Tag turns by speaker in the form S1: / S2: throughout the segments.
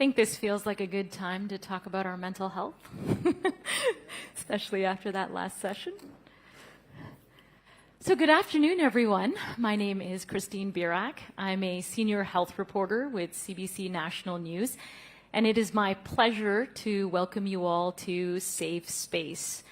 S1: think this feels like a good time to talk about our mental health, especially after that last session. So good afternoon, everyone. My name is Christine Birak. I'm a senior health reporter with CBC National News, and it is my pleasure to welcome you all to Safe Space.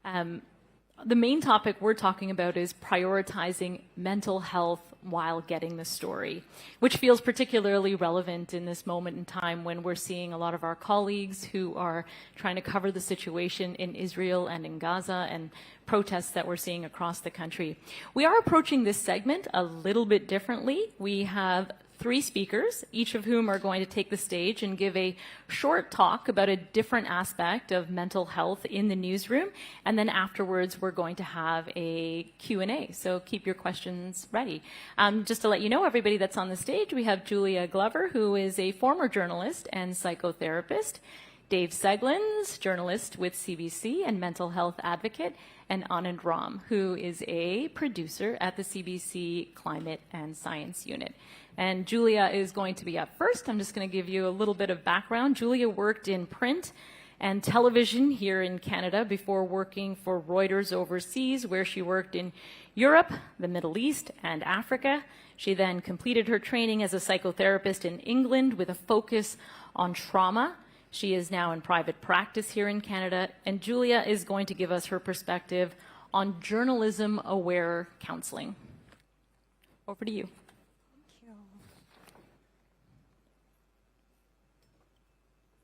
S1: The main topic we're talking about is prioritizing mental health while getting the story, which feels particularly relevant in this moment in time when we're seeing a lot of our colleagues who are trying to cover the situation in Israel and in Gaza and protests that we're seeing across the country. We are approaching this segment a little bit differently. We have 3 speakers, each of whom are going to take the stage and give a short talk about a different aspect of mental health in the newsroom. And then afterwards, we're going to have a Q&A. So keep your questions ready. Just to let you know, everybody that's on the stage, we have Julia Glover, who is a former journalist and psychotherapist, Dave Seglins, journalist with CBC and mental health advocate, and Anand Ram, who is a producer at the CBC Climate and Science Unit. And Julia is going to be up first. I'm just going to give you a little bit of background. Julia worked in print and television here in Canada before working for Reuters overseas, where she worked in Europe, the Middle East, and Africa. She then completed her training as a psychotherapist in England with a focus on trauma. She is now in private practice here in Canada, and Julia is going to give us her perspective on journalism-aware counseling. Over to you.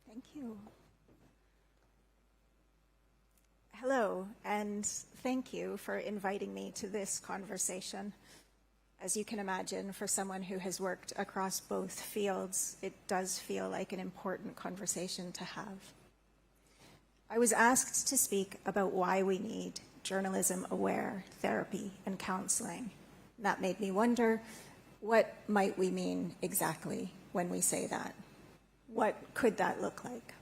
S2: Thank you. Hello, and thank you for inviting me to this conversation. As you can imagine, for someone who has worked across both fields, it does feel like an important conversation to have. I was asked to speak about why we need journalism-aware therapy and counseling. That made me wonder, what might we mean exactly when we say that? What could that look like?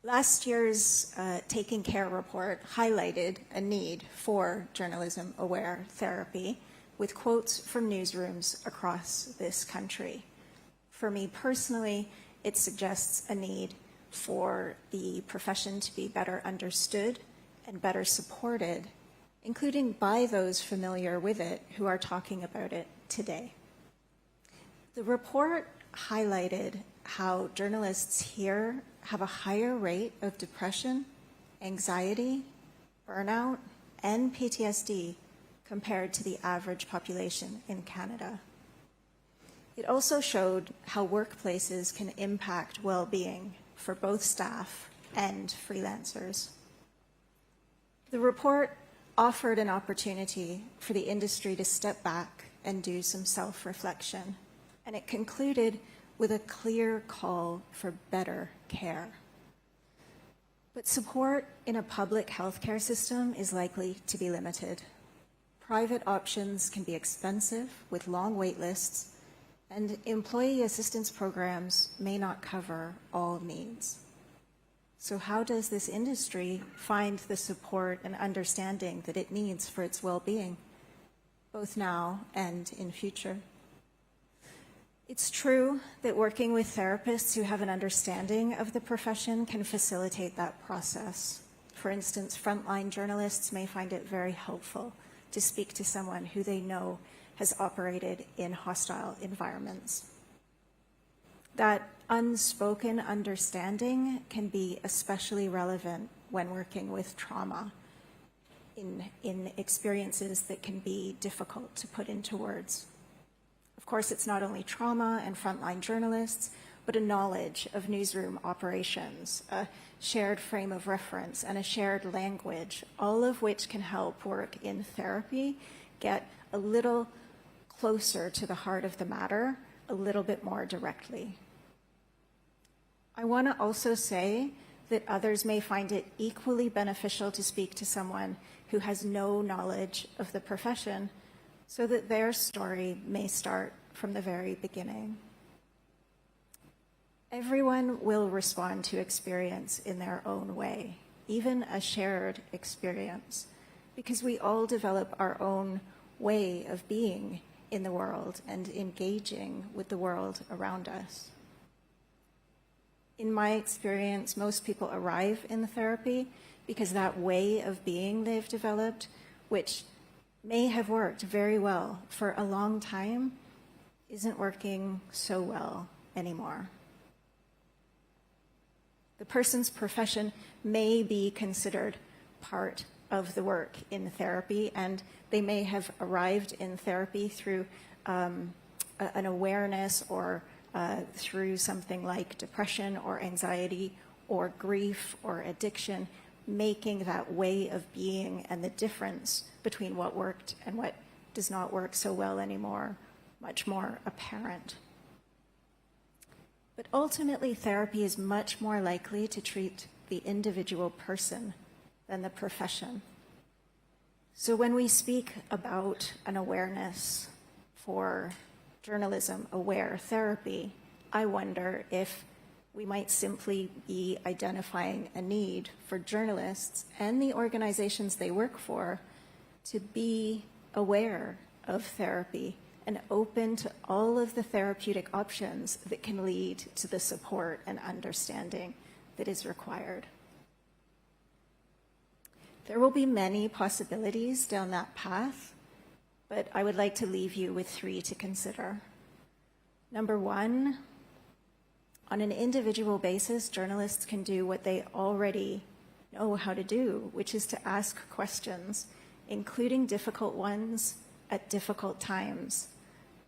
S2: Last year's Taking Care report highlighted a need for journalism-aware therapy with quotes from newsrooms across this country. For me personally, it suggests a need for the profession to be better understood and better supported, including by those familiar with it who are talking about it today. The report highlighted how journalists here have a higher rate of depression, anxiety, burnout, and PTSD compared to the average population in Canada. It also showed how workplaces can impact well-being for both staff and freelancers. The report offered an opportunity for the industry to step back and do some self-reflection, and it concluded with a clear call for better care. But support in a public healthcare system is likely to be limited. Private options can be expensive with long wait lists, and employee assistance programs may not cover all needs. So how does this industry find the support and understanding that it needs for its well-being, both now and in future? It's true that working with therapists who have an understanding of the profession can facilitate that process. For instance, frontline journalists may find it very helpful to speak to someone who they know has operated in hostile environments. That unspoken understanding can be especially relevant when working with trauma in experiences that can be difficult to put into words. Of course, it's not only trauma and frontline journalists, but a knowledge of newsroom operations, a shared frame of reference, and a shared language, all of which can help work in therapy get a little closer to the heart of the matter, a little bit more directly. I want to also say that others may find it equally beneficial to speak to someone who has no knowledge of the profession, so that their story may start from the very beginning. Everyone will respond to experience in their own way, even a shared experience, because we all develop our own way of being in the world and engaging with the world around us. In my experience, most people arrive in the therapy because that way of being they've developed, which may have worked very well for a long time, isn't working so well anymore. The person's profession may be considered part of the work in therapy, and they may have arrived in therapy through an awareness or through something like depression or anxiety or grief or addiction, making that way of being and the difference between what worked and what does not work so well anymore much more apparent. But ultimately, therapy is much more likely to treat the individual person than the profession. So when we speak about an awareness for journalism-aware therapy, I wonder if we might simply be identifying a need for journalists and the organizations they work for to be aware of therapy and open to all of the therapeutic options that can lead to the support and understanding that is required. There will be many possibilities down that path, but I would like to leave you with 3 to consider. Number 1, on an individual basis, journalists can do what they already know how to do, which is to ask questions, including difficult ones at difficult times.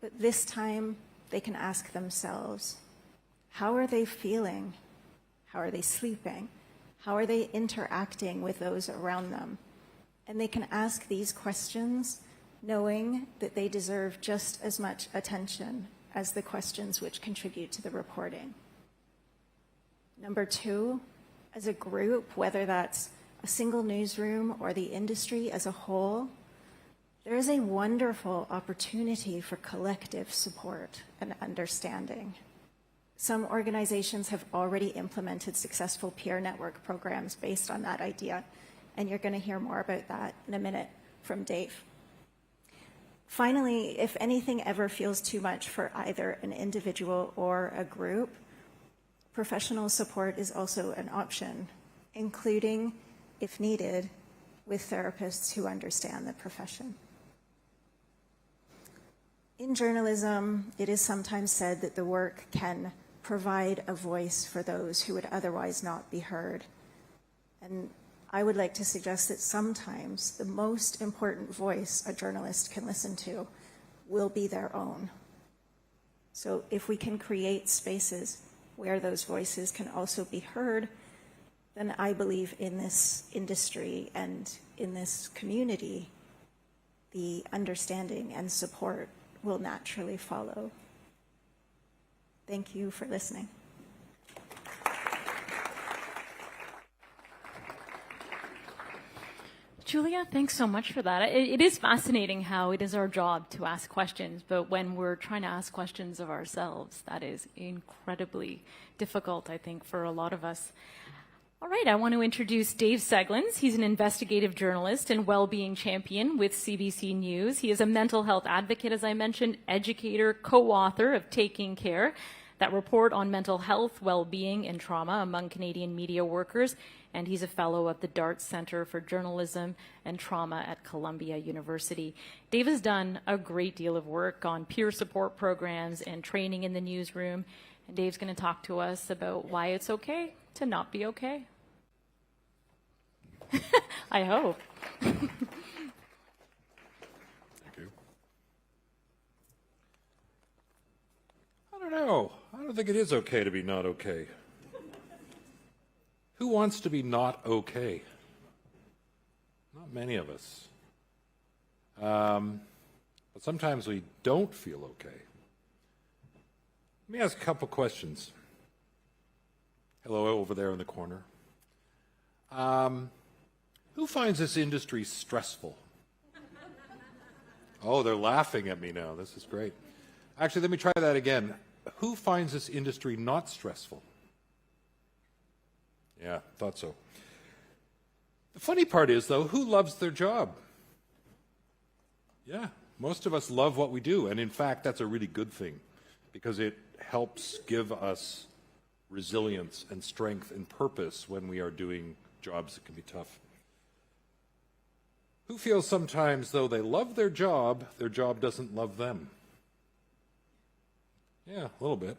S2: But this time, they can ask themselves, how are they feeling? How are they sleeping? How are they interacting with those around them? And they can ask these questions knowing that they deserve just as much attention as the questions which contribute to the reporting. Number 2, as a group, whether that's a single newsroom or the industry as a whole, there is a wonderful opportunity for collective support and understanding. Some organizations have already implemented successful peer network programs based on that idea, and you're going to hear more about that in a minute from Dave. Finally, if anything ever feels too much for either an individual or a group, professional support is also an option, including, if needed, with therapists who understand the profession. In journalism, it is sometimes said that the work can provide a voice for those who would otherwise not be heard. And I would like to suggest that sometimes the most important voice a journalist can listen to will be their own. So if we can create spaces where those voices can also be heard, then I believe in this industry and in this community, the understanding and support will naturally follow. Thank you for listening.
S1: Julia, thanks so much for that. It is fascinating how it is our job to ask questions, but when we're trying to ask questions of ourselves, that is incredibly difficult, I think, for a lot of us. All right, I want to introduce Dave Seglins. He's an investigative journalist and well-being champion with CBC News. He is a mental health advocate, as I mentioned, educator, co-author of Taking Care, that report on mental health, well-being, and trauma among Canadian media workers, and he's a fellow of the Dart Centre for Journalism and Trauma at Columbia University. Dave has done a great deal of work on peer support programs and training in the newsroom, and Dave's going to talk to us about why it's okay to not be okay. I hope.
S3: Thank you. I don't know. I don't think it is okay to be not okay. Who wants to be not okay? Not many of us. But sometimes we don't feel okay. Let me ask a couple questions. Hello, over there in the corner. Who finds this industry stressful? Oh, they're laughing at me now. This is great. Actually, let me try that again. Who finds this industry not stressful? Yeah, thought so. The funny part is, though, who loves their job? Yeah, Most of us love what we do, and in fact, that's a really good thing because it helps give us resilience and strength and purpose when we are doing jobs that can be tough. Who feels sometimes, though they love their job doesn't love them? Yeah, a little bit.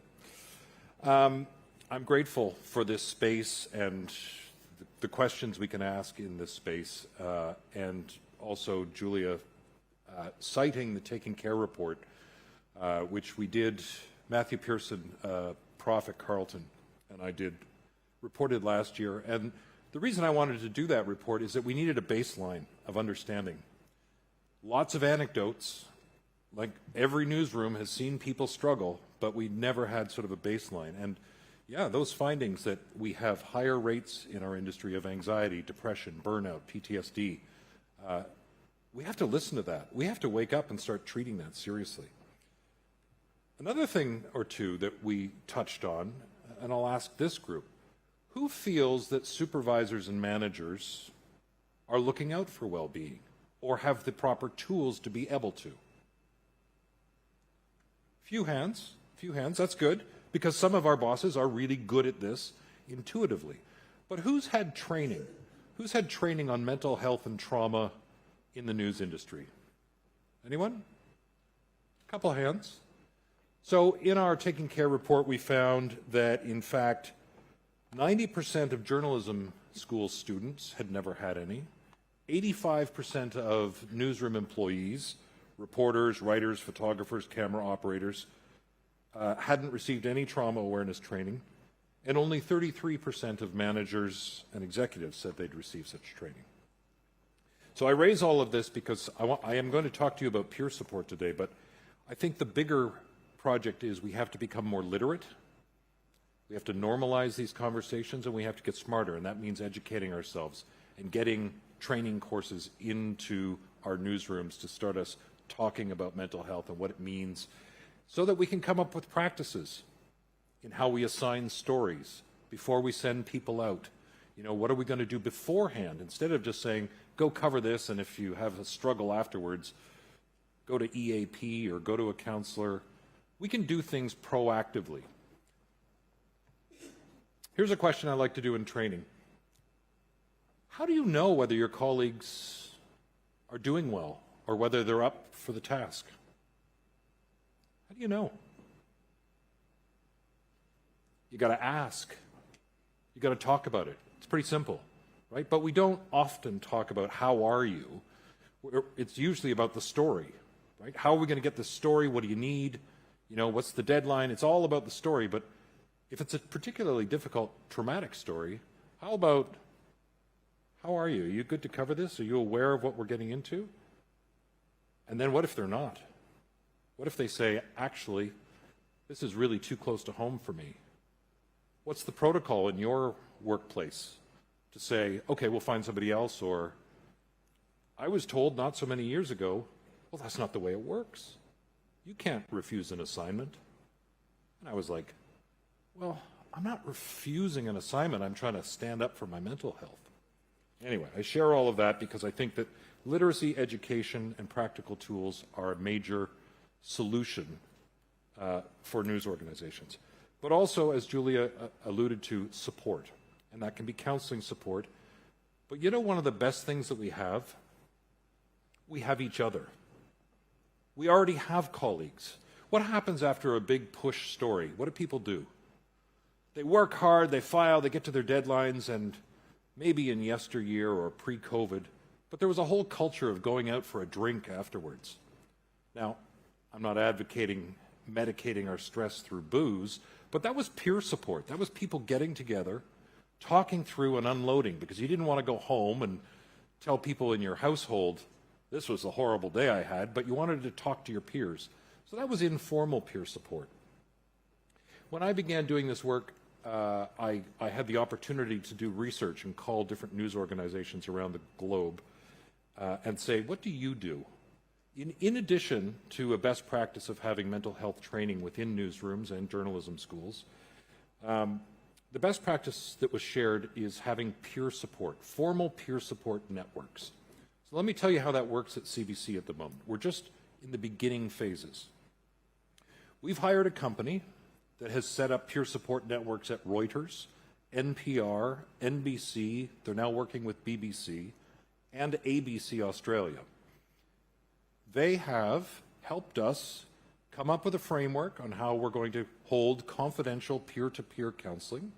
S3: I'm grateful for this space and the questions we can ask in this space, and also Julia citing the Taking Care report, which we did, Matthew Pearson, prof at Carleton, and I did, reported last year. And the reason I wanted to do that report is that we needed a baseline of understanding. Lots of anecdotes, like every newsroom has seen people struggle, but we never had sort of a baseline. And yeah, those findings that we have higher rates in our industry of anxiety, depression, burnout, PTSD, we have to listen to that. We have to wake up and start treating that seriously. Another thing or two that we touched on, and I'll ask this group, who feels that supervisors and managers are looking out for well-being or have the proper tools to be able to? Few hands, that's good, because some of our bosses are really good at this intuitively. But who's had training? Who's had training on mental health and trauma in the news industry? Anyone? A couple hands. So in our Taking Care report, we found that, in fact, 90% of journalism school students had never had any. 85% of newsroom employees, reporters, writers, photographers, camera operators, hadn't received any trauma awareness training, and only 33% of managers and executives said they'd received such training. So I raise all of this because I am going to talk to you about peer support today, but I think the bigger project is we have to become more literate. We have to normalize these conversations, and we have to get smarter, and that means educating ourselves and getting training courses into our newsrooms to start us talking about mental health and what it means, so that we can come up with practices in how we assign stories before we send people out. You know, what are we going to do beforehand? Instead of just saying, go cover this, and if you have a struggle afterwards, go to EAP or go to a counselor. We can do things proactively. Here's a question I like to do in training. How do you know whether your colleagues are doing well or whether they're up for the task? How do you know? You got to ask. You got to talk about it. It's pretty simple, right? But we don't often talk about how are you. It's usually about the story, right? How are we going to get the story? What do you need? You know, what's the deadline? It's all about the story. But if it's a particularly difficult, traumatic story, how about, how are you? Are you good to cover this? Are you aware of what we're getting into? And then what if they're not? What if they say, actually, this is really too close to home for me? What's the protocol in your workplace to say, okay, we'll find somebody else, or I was told not so many years ago, well, that's not the way it works. You can't refuse an assignment. And I was like, well, I'm not refusing an assignment. I'm trying to stand up for my mental health. Anyway, I share all of that because I think that literacy, education, and practical tools are a major solution for news organizations. But also, as Julia alluded to, support. And that can be counseling support. But you know, one of the best things that we have each other. We already have colleagues. What happens after a big push story? What do people do? They work hard, they file, they get to their deadlines, and maybe in yesteryear or pre-COVID, but there was a whole culture of going out for a drink afterwards. Now, I'm not advocating medicating our stress through booze, but that was peer support. That was people getting together, talking through and unloading, because you didn't want to go home and tell people in your household, this was a horrible day I had, but you wanted to talk to your peers. So that was informal peer support. When I began doing this work, I had the opportunity to do research and call different news organizations around the globe and say, what do you do? In addition to a best practice of having mental health training within newsrooms and journalism schools, the best practice that was shared is having peer support, formal peer support networks. So let me tell you how that works at CBC at the moment. We're just in the beginning phases. We've hired a company that has set up peer support networks at Reuters, NPR, NBC, they're now working with BBC, and ABC Australia. They have helped us come up with a framework on how we're going to hold confidential peer-to-peer counseling.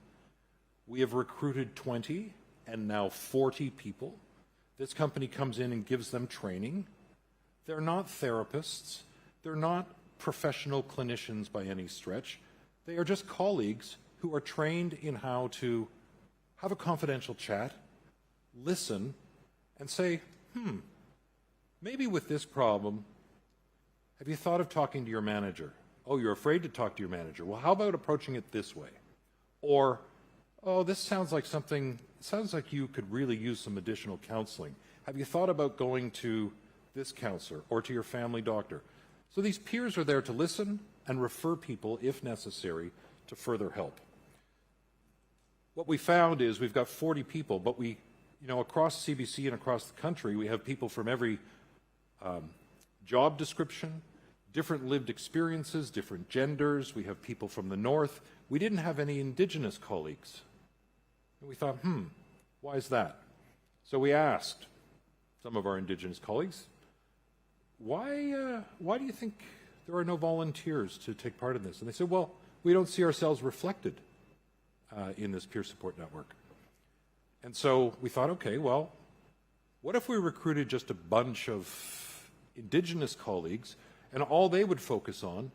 S3: We have recruited 20 and now 40 people. This company comes in and gives them training. They're not therapists. They're not professional clinicians by any stretch. They are just colleagues who are trained in how to have a confidential chat, listen, and say, maybe with this problem, have you thought of talking to your manager? Oh, you're afraid to talk to your manager. Well, how about approaching it this way? Or, oh, this sounds like you could really use some additional counseling. Have you thought about going to this counselor or to your family doctor? So these peers are there to listen and refer people, if necessary, to further help. What we found is we've got 40 people, but across CBC and across the country, we have people from every job description, different lived experiences, different genders. We have people from the north. We didn't have any Indigenous colleagues. And we thought, why is that? So we asked some of our Indigenous colleagues, why do you think there are no volunteers to take part in this? And they said, well, we don't see ourselves reflected in this peer support network. And so we thought, okay, well, what if we recruited just a bunch of Indigenous colleagues and all they would focus on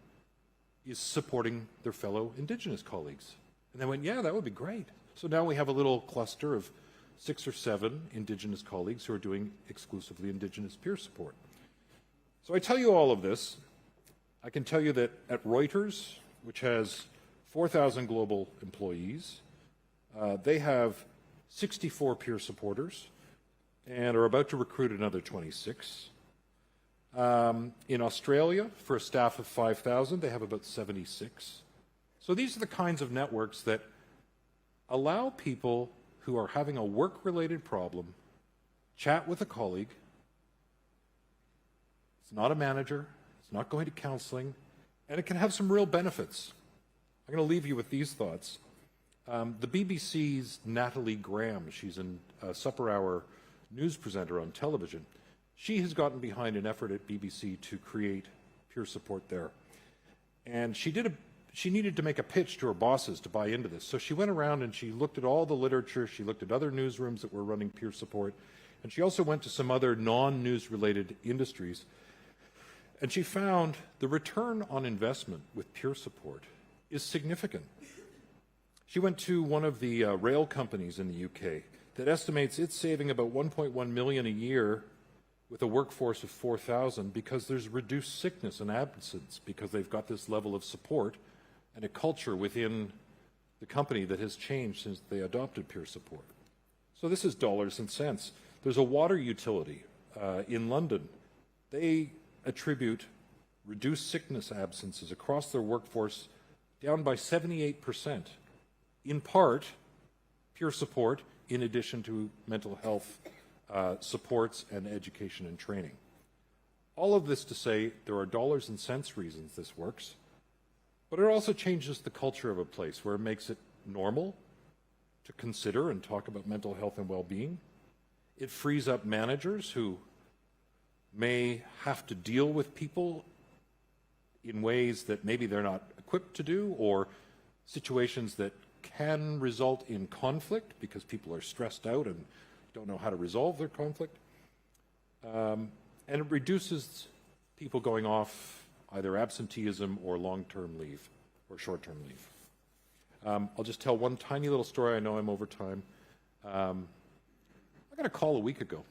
S3: is supporting their fellow Indigenous colleagues? And they went, yeah, that would be great. So now we have a little cluster of 6 or 7 Indigenous colleagues who are doing exclusively Indigenous peer support. So I tell you all of this. I can tell you that at Reuters, which has 4,000 global employees, they have 64 peer supporters and are about to recruit another 26. In Australia, for a staff of 5,000, they have about 76. So these are the kinds of networks that allow people who are having a work-related problem chat with a colleague. It's not a manager. It's not going to counseling. And it can have some real benefits. I'm going to leave you with these thoughts. The BBC's Natalie Graham, she's a supper hour news presenter on television. She has gotten behind an effort at BBC to create peer support there. And she needed to make a pitch to her bosses to buy into this. So she went around and she looked at all the literature, she looked at other newsrooms that were running peer support, and she also went to some other non-news related industries. And she found the return on investment with peer support is significant. She went to one of the rail companies in the UK that estimates it's saving about 1.1 million a year with a workforce of 4,000 because there's reduced sickness and absence because they've got this level of support and a culture within the company that has changed since they adopted peer support. So this is dollars and cents. There's a water utility in London. They attribute reduced sickness absences across their workforce down by 78%, in part peer support in addition to mental health supports and education and training. All of this to say there are dollars and cents reasons this works, but it also changes the culture of a place where it makes it normal to consider and talk about mental health and well-being. It frees up managers who may have to deal with people in ways that maybe they're not equipped to do, or situations that can result in conflict because people are stressed out and don't know how to resolve their conflict. And it reduces people going off either absenteeism or long-term leave or short-term leave. I'll just tell one tiny little story. I know I'm over time. I got a call a week ago.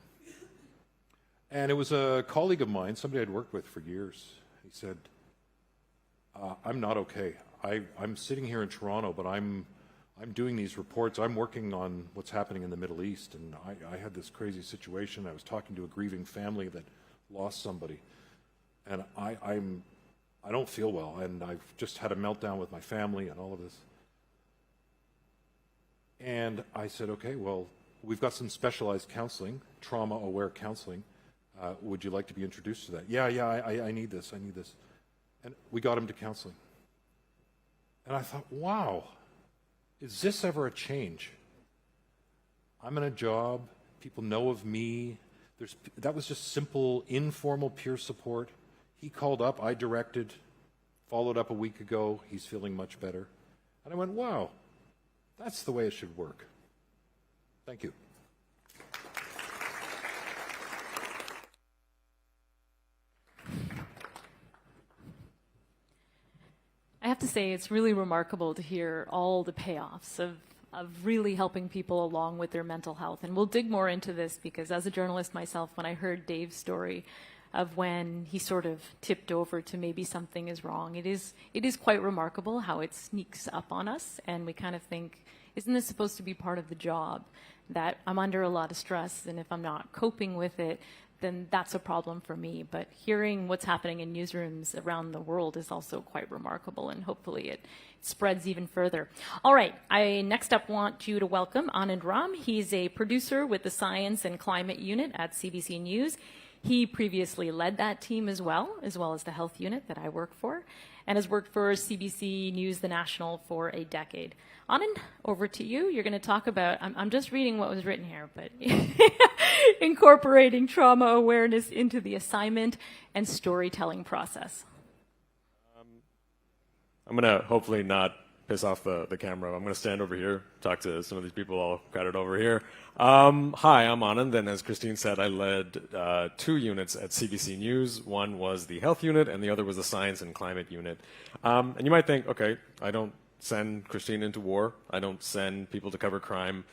S3: And it was a colleague of mine, somebody I'd worked with for years. He said, I'm not okay. I'm sitting here in Toronto, but I'm doing these reports. I'm working on what's happening in the Middle East, and I had this crazy situation. I was talking to a grieving family that lost somebody, and I don't feel well, and I've just had a meltdown with my family and all of this. And I said, okay, well, we've got some specialized counseling, trauma-aware counseling. Would you like to be introduced to that? Yeah, I need this, I need this. And we got him to counseling. And I thought, wow, is this ever a change? I'm in a job, people know of me. That was just simple, informal peer support. He called up, I directed, followed up a week ago, he's feeling much better. And I went, wow, that's the way it should work. Thank you.
S1: I have to say, it's really remarkable to hear all the payoffs of really helping people along with their mental health. And we'll dig more into this because as a journalist myself, when I heard Dave's story of when he sort of tipped over to maybe something is wrong, it is quite remarkable how it sneaks up on us. And we kind of think, isn't this supposed to be part of the job? That I'm under a lot of stress, and if I'm not coping with it, then that's a problem for me. But hearing what's happening in newsrooms around the world is also quite remarkable, and hopefully it spreads even further. All right, I next up want you to welcome Anand Ram. He's a producer with the Science and Climate Unit at CBC News. He previously led that team as well as the health unit that I work for, and has worked for CBC News, The National, for a decade. Anand, over to you. You're going to talk about, I'm just reading what was written here, but incorporating trauma awareness into the assignment and storytelling process.
S4: I'm going to hopefully not piss off the camera. I'm going to stand over here, talk to some of these people all crowded over here. Hi, I'm Anand, and as Christine said, I led 2 units at CBC News. One was the health unit, and the other was the science and climate unit. And you might think, okay, I don't send Christine into war. I don't send people to cover crime.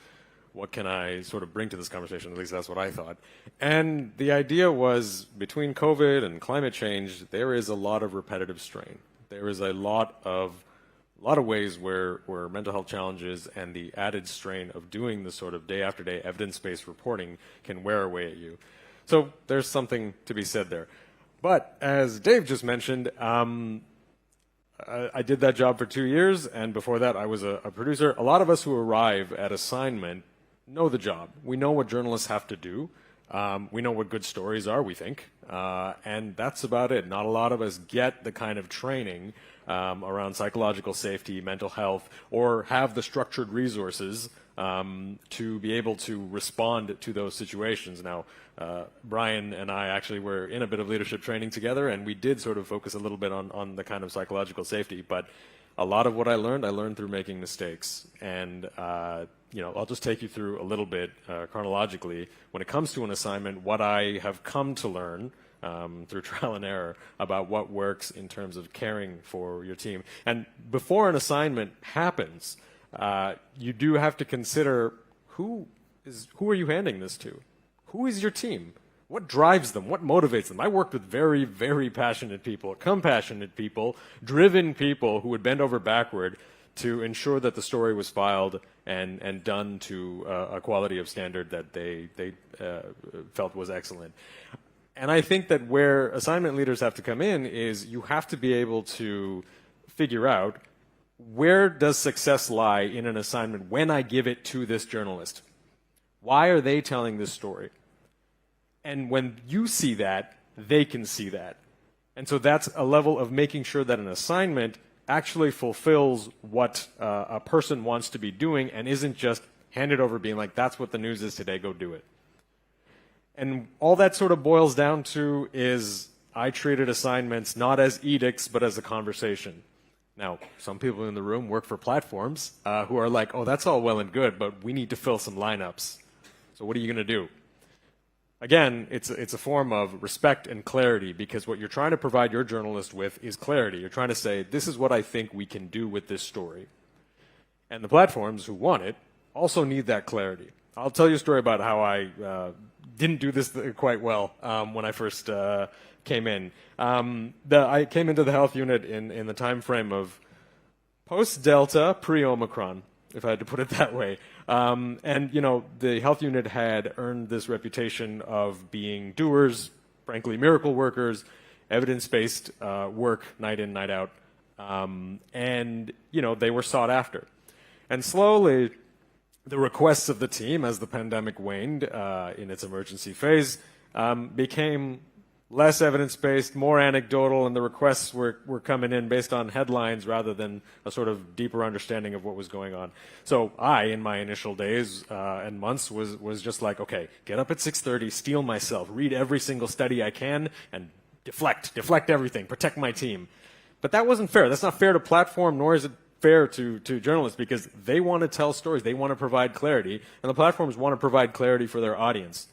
S4: What can I sort of bring to this conversation? At least that's what I thought. And the idea was, between COVID and climate change, there is a lot of repetitive strain. There is a lot of ways where mental health challenges and the added strain of doing the sort of day after day evidence-based reporting can wear away at you. So there's something to be said there. But as Dave just mentioned, I did that job for 2 years, and before that I was a producer. A lot of us who arrive at assignment know the job. We know what journalists have to do. We know what good stories are, we think, and that's about it. Not a lot of us get the kind of training around psychological safety, mental health, or have the structured resources to be able to respond to those situations. Now, Brian and I actually were in a bit of leadership training together, and we did sort of focus a little bit on the kind of psychological safety, but a lot of what I learned through making mistakes. And I'll just take you through a little bit chronologically. When it comes to an assignment, what I have come to learn through trial and error about what works in terms of caring for your team. And before an assignment happens, you do have to consider who are you handing this to? Who is your team? What drives them? What motivates them? I worked with very, very passionate people, compassionate people, driven people who would bend over backward to ensure that the story was filed and done to a quality of standard that they felt was excellent. And I think that where assignment leaders have to come in is you have to be able to figure out, where does success lie in an assignment when I give it to this journalist? Why are they telling this story? And when you see that, they can see that. And so that's a level of making sure that an assignment actually fulfills what a person wants to be doing and isn't just handed over being like, that's what the news is today, go do it. And all that sort of boils down to is I treated assignments not as edicts, but as a conversation. Now, some people in the room work for platforms who are like, oh, that's all well and good, but we need to fill some lineups. So what are you going to do? Again, it's a form of respect and clarity, because what you're trying to provide your journalist with is clarity. You're trying to say, this is what I think we can do with this story. And the platforms who want it also need that clarity. I'll tell you a story about how I didn't do this quite well when I first came in. I came into the health unit in the time frame of post-Delta, pre-Omicron, if I had to put it that way. And, the health unit had earned this reputation of being doers, frankly, miracle workers, evidence-based work night in, night out. And, they were sought after. And slowly, the requests of the team, as the pandemic waned in its emergency phase, became less evidence-based, more anecdotal, and the requests were coming in based on headlines rather than a sort of deeper understanding of what was going on. So I, in my initial days and months, was just like, okay, get up at 6:30, steel myself, read every single study I can, and deflect everything, protect my team. But that wasn't fair. That's not fair to platform, nor is it fair to journalists, because they want to tell stories, they want to provide clarity, and the platforms want to provide clarity for their audience.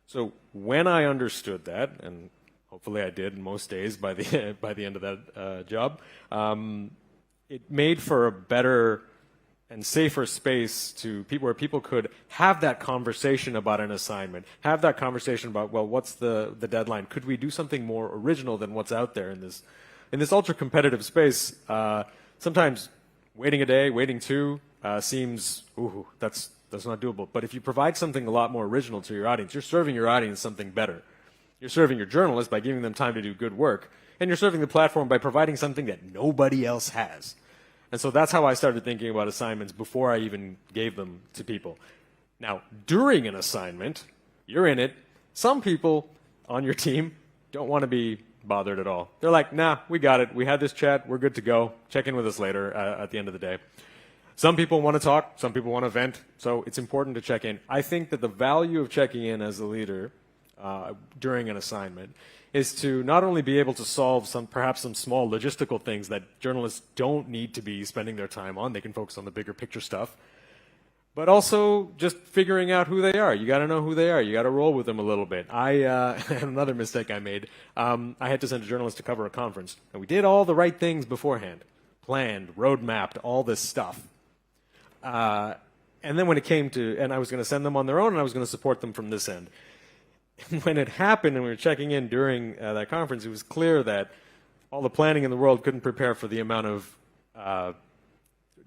S4: So when I understood that, and hopefully I did most days by the end of that job, it made for a better and safer space to people where people could have that conversation about an assignment, have that conversation about, well, what's the deadline? Could we do something more original than what's out there in this ultra competitive space? Sometimes waiting a day, waiting two seems, ooh, that's not doable. But if you provide something a lot more original to your audience, you're serving your audience something better. You're serving your journalists by giving them time to do good work, and you're serving the platform by providing something that nobody else has. And so that's how I started thinking about assignments before I even gave them to people. Now, during an assignment, you're in it. Some people on your team don't want to be bothered at all. They're like, nah, we got it. We had this chat. We're good to go. Check in with us later at the end of the day. Some people want to talk. Some people want to vent. So it's important to check in. I think that the value of checking in as a leader during an assignment is to not only be able to solve perhaps some small logistical things that journalists don't need to be spending their time on. They can focus on the bigger picture stuff. But also just figuring out who they are. You got to know who they are. You got to roll with them a little bit. Another mistake I made, I had to send a journalist to cover a conference. And we did all the right things beforehand. Planned, road mapped, all this stuff. And then when it came to, and I was going to send them on their own and I was going to support them from this end. When it happened and we were checking in during that conference, it was clear that all the planning in the world couldn't prepare for the amount of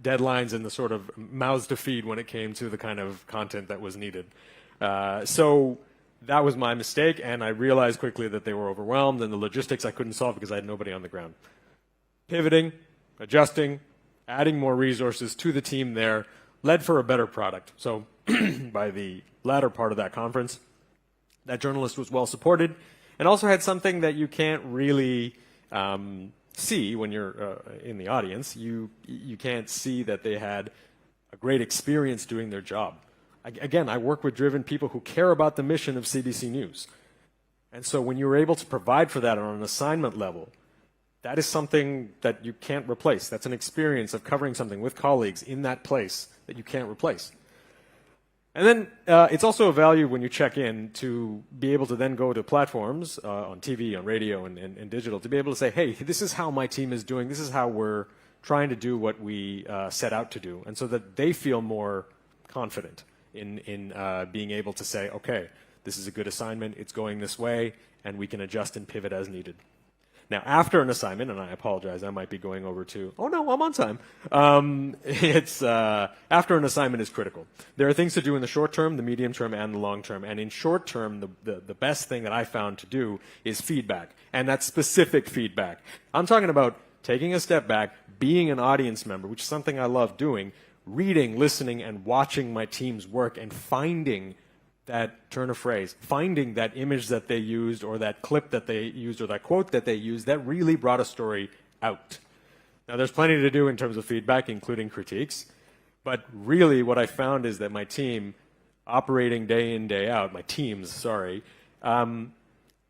S4: deadlines and the sort of mouths to feed when it came to the kind of content that was needed. So that was my mistake, and I realized quickly that they were overwhelmed, and the logistics I couldn't solve because I had nobody on the ground. Pivoting, adjusting, adding more resources to the team there led for a better product. So by the latter part of that conference, that journalist was well supported and also had something that you can't really see when you're in the audience. You can't see that they had a great experience doing their job. Again, I work with driven people who care about the mission of CBC News. And so when you're able to provide for that on an assignment level, that is something that you can't replace. That's an experience of covering something with colleagues in that place that you can't replace. And then it's also a value when you check in to be able to then go to platforms on TV, on radio, and digital to be able to say, hey, this is how my team is doing. This is how we're trying to do what we set out to do. And so that they feel more confident in being able to say, okay, this is a good assignment. It's going this way, and we can adjust and pivot as needed. Now, after an assignment, and I apologize, I might be going over to, oh no, I'm on time. After an assignment is critical. There are things to do in the short term, the medium term, and the long term. And in short term, the best thing that I found to do is feedback. And that's specific feedback. I'm talking about taking a step back, being an audience member, which is something I love doing, reading, listening, and watching my team's work and finding that turn of phrase, finding that image that they used or that clip that they used or that quote that they used that really brought a story out. Now, there's plenty to do in terms of feedback, including critiques, but really what I found is that my team, operating day in, day out, my teams, sorry,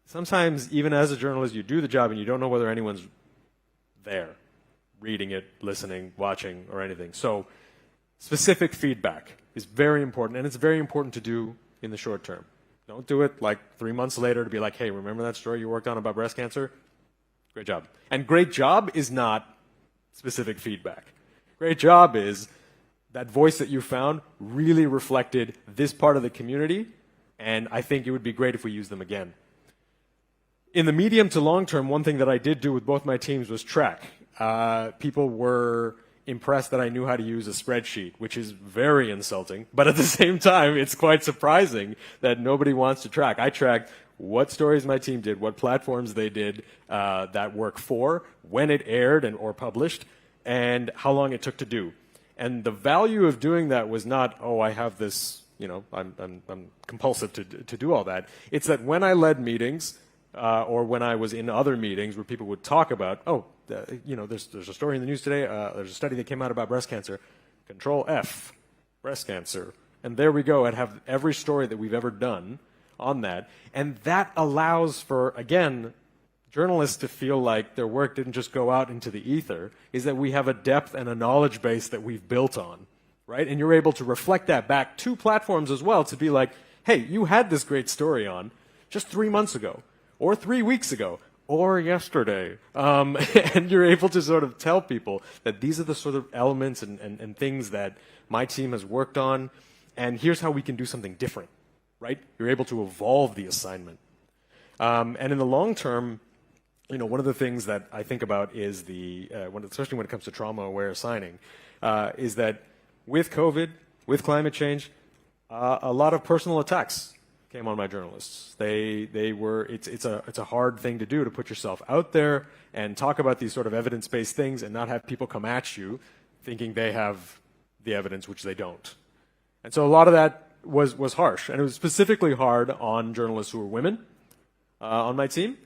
S4: sometimes even as a journalist, you do the job and you don't know whether anyone's there, reading it, listening, watching, or anything. So specific feedback is very important, and it's very important to do in the short term. Don't do it like 3 months later to be like, hey, remember that story you worked on about breast cancer? Great job. And great job is not specific feedback. Great job is that voice that you found really reflected this part of the community, and I think it would be great if we use them again. In the medium to long term, one thing that I did do with both my teams was track. People were impressed that I knew how to use a spreadsheet, which is very insulting, but at the same time, it's quite surprising that nobody wants to track. I tracked what stories my team did, what platforms they did that work for, when it aired or published, and how long it took to do. And the value of doing that was not, oh, I have this I'm compulsive to do all that. It's that when I led meetings, or when I was in other meetings where people would talk about, there's a story in the news today, there's a study that came out about breast cancer, Control F, breast cancer, and there we go, I'd have every story that we've ever done on that, and that allows for, again, journalists to feel like their work didn't just go out into the ether, is that we have a depth and a knowledge base that we've built on, right? And you're able to reflect that back to platforms as well to be like, hey, you had this great story on just 3 months ago, or 3 weeks ago, or yesterday. And you're able to sort of tell people that these are the sort of elements and things that my team has worked on, and here's how we can do something different, right? You're able to evolve the assignment. And in the long term, one of the things that I think about is especially when it comes to trauma-aware assigning, is that with COVID, with climate change, a lot of personal attacks came on my journalists. It's a hard thing to do, to put yourself out there and talk about these sort of evidence-based things and not have people come at you thinking they have the evidence, which they don't. And so a lot of that was harsh, and it was specifically hard on journalists who were women on my team.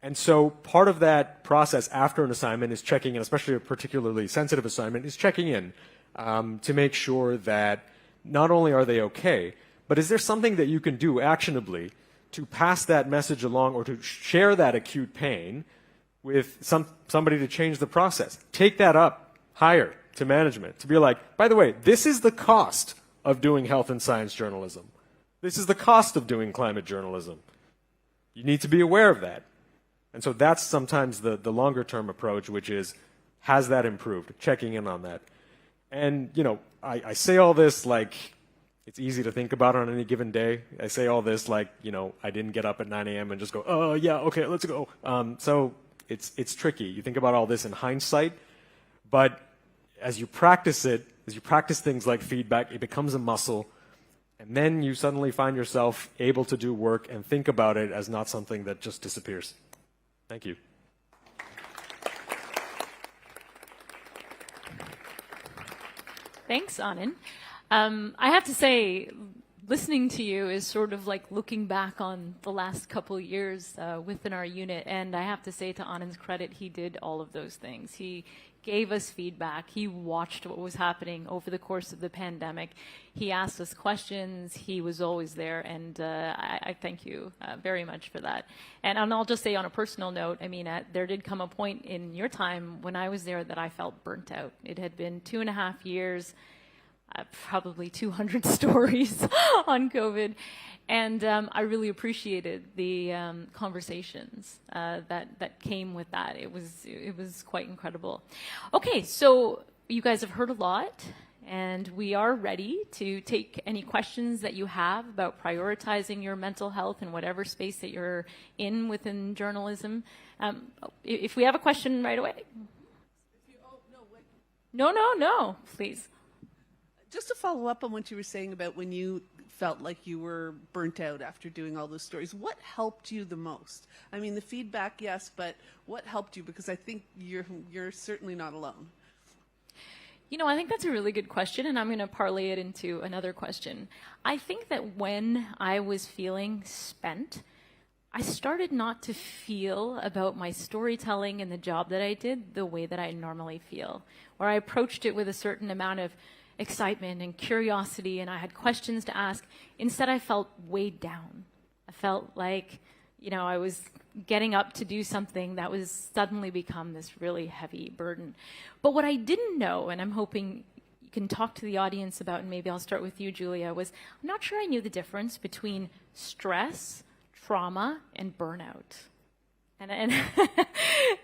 S4: And so part of that process after an assignment is checking in, especially a particularly sensitive assignment, is checking in to make sure that not only are they okay, but is there something that you can do actionably to pass that message along or to share that acute pain with somebody to change the process? Take that up higher to management to be like, by the way, this is the cost of doing health and science journalism. This is the cost of doing climate journalism. You need to be aware of that. And so that's sometimes the longer term approach, which is, has that improved? Checking in on that. And, I say all this like it's easy to think about on any given day. I say all this like, I didn't get up at 9 a.m. and just go, oh, yeah, okay, let's go. So it's tricky. You think about all this in hindsight, but as you practice it, as you practice things like feedback, it becomes a muscle. And then you suddenly find yourself able to do work and think about it as not something that just disappears. Thank you.
S1: Thanks, Anand. I have to say, listening to you is sort of like looking back on the last couple of years within our unit. And I have to say, to Anand's credit, he did all of those things. He gave us feedback. He watched what was happening over the course of the pandemic. He asked us questions. He was always there. And I thank you very much for that. And I'll just say on a personal note, there did come a point in your time when I was there that I felt burnt out. It had been 2.5 years, probably 200 stories on COVID. And I really appreciated the conversations that came with that. It was quite incredible. Okay, so you guys have heard a lot, and we are ready to take any questions that you have about prioritizing your mental health in whatever space that you're in within journalism. If we have a question right away. No, please.
S5: Just to follow up on what you were saying about when you felt like you were burnt out after doing all those stories, what helped you the most? The feedback, yes, but what helped you? Because I think you're certainly not alone.
S1: I think that's a really good question, and I'm going to parlay it into another question. I think that when I was feeling spent, I started not to feel about my storytelling and the job that I did the way that I normally feel, where I approached it with a certain amount of excitement and curiosity, and I had questions to ask. Instead, I felt weighed down. I felt like, I was getting up to do something that was suddenly become this really heavy burden. But what I didn't know, and I'm hoping you can talk to the audience about, and maybe I'll start with you, Julia, was I'm not sure I knew the difference between stress, trauma, and burnout.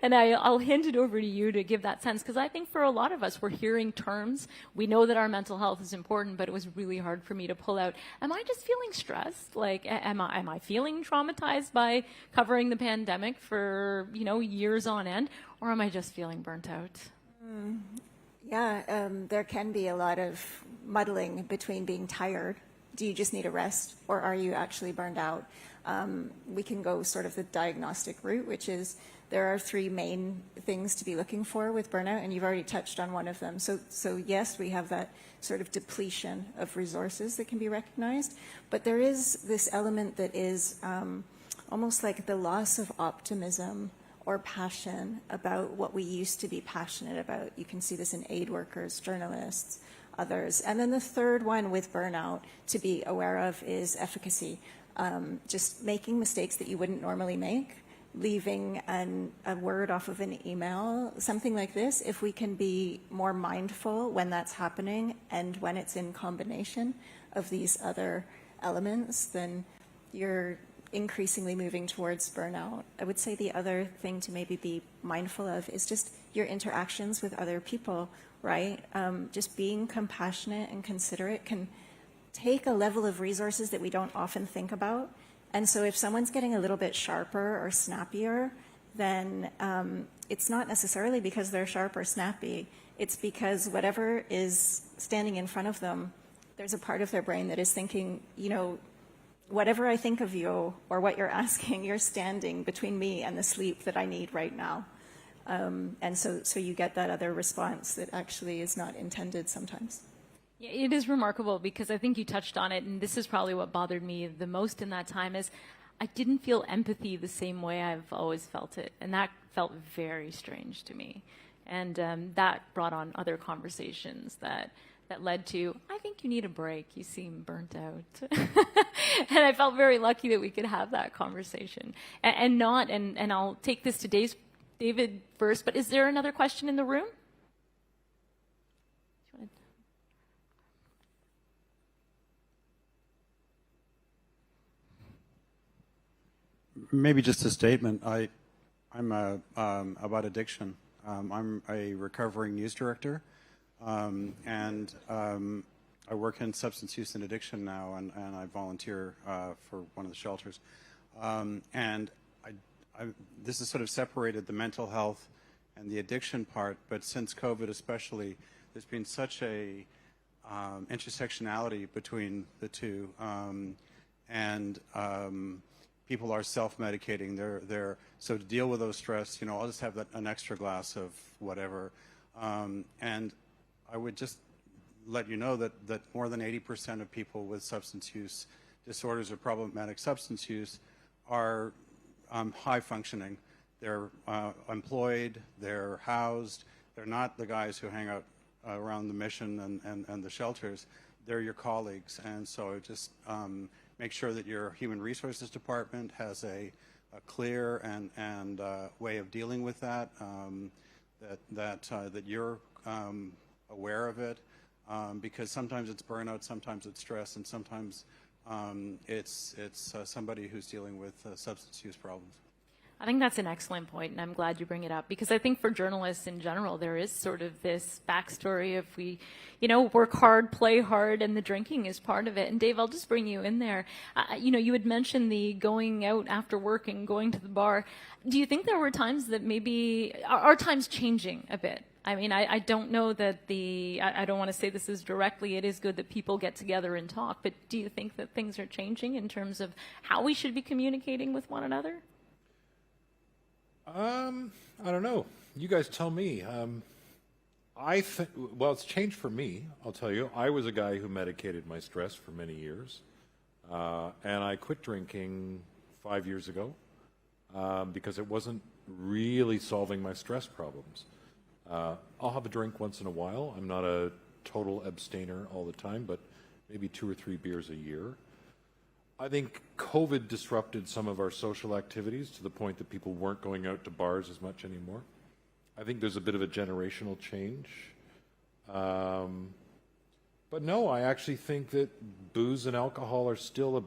S1: And I'll hand it over to you to give that sense, because I think for a lot of us, we're hearing terms. We know that our mental health is important, but it was really hard for me to pull out, am I just feeling stressed? Like, am I feeling traumatized by covering the pandemic for, years on end? Or am I just feeling burnt out?
S2: There can be a lot of muddling between being tired. Do you just need a rest, or are you actually burned out? we can go sort of the diagnostic route, which is there are three main things to be looking for with burnout, and you've already touched on one of them. So yes, we have that sort of depletion of resources that can be recognized, but there is this element that is almost like the loss of optimism or passion about what we used to be passionate about. You can see this in aid workers, journalists, others. And then the third one with burnout to be aware of is efficacy. Just making mistakes that you wouldn't normally make, leaving a word off of an email, something like this. If we can be more mindful when that's happening and when it's in combination of these other elements, then you're increasingly moving towards burnout. I would say the other thing to maybe be mindful of is just your interactions with other people, right? Just being compassionate and considerate can take a level of resources that we don't often think about. And so if someone's getting a little bit sharper or snappier, then it's not necessarily because they're sharp or snappy. It's because whatever is standing in front of them, there's a part of their brain that is thinking, you know, whatever I think of you or what you're asking, you're standing between me and the sleep that I need right now. And so you get that other response that actually is not intended sometimes.
S1: Yeah, it is remarkable because I think you touched on it, and this is probably what bothered me the most in that time is I didn't feel empathy the same way I've always felt it, and that felt very strange to me. And that brought on other conversations that led to, I think you need a break. You seem burnt out. And I felt very lucky that we could have that conversation. And I'll take this to David first, but is there another question in the room?
S6: Maybe just a statement. I'm about addiction. I'm a recovering news director, and I work in substance use and addiction now, and I volunteer for one of the shelters. And this has sort of separated the mental health and the addiction part, but since COVID especially, there's been such a intersectionality between the two, and people are self-medicating. So to deal with those stress, you know, I'll just have an extra glass of whatever. And I would just let you know that more than 80% of people with substance use disorders or problematic substance use are high functioning. They're employed, they're housed, they're not the guys who hang out around the mission and the shelters. They're your colleagues. And so just make sure that your human resources department has a clear and way of dealing with that, that you're aware of it, because sometimes it's burnout, sometimes it's stress, and sometimes it's somebody who's dealing with substance use problems.
S1: I think that's an excellent point, and I'm glad you bring it up, because I think for journalists in general, there is sort of this backstory of we, you know, work hard, play hard, and the drinking is part of it. And Dave, I'll just bring you in there. You know, you had mentioned the going out after work and going to the bar. Do you think there were times that maybe, are times changing a bit? I mean, I don't know that I don't want to say this as directly, it is good that people get together and talk, but do you think that things are changing in terms of how we should be communicating with one another?
S3: I don't know. You guys tell me. I think, well, it's changed for me, I'll tell you. I was a guy who medicated my stress for many years, and I quit drinking 5 years ago because it wasn't really solving my stress problems. I'll have a drink once in a while. I'm not a total abstainer all the time, but maybe 2 or 3 beers a year. I think COVID disrupted some of our social activities to the point that people weren't going out to bars as much anymore. I think there's a bit of a generational change. But no, I actually think that booze and alcohol are still a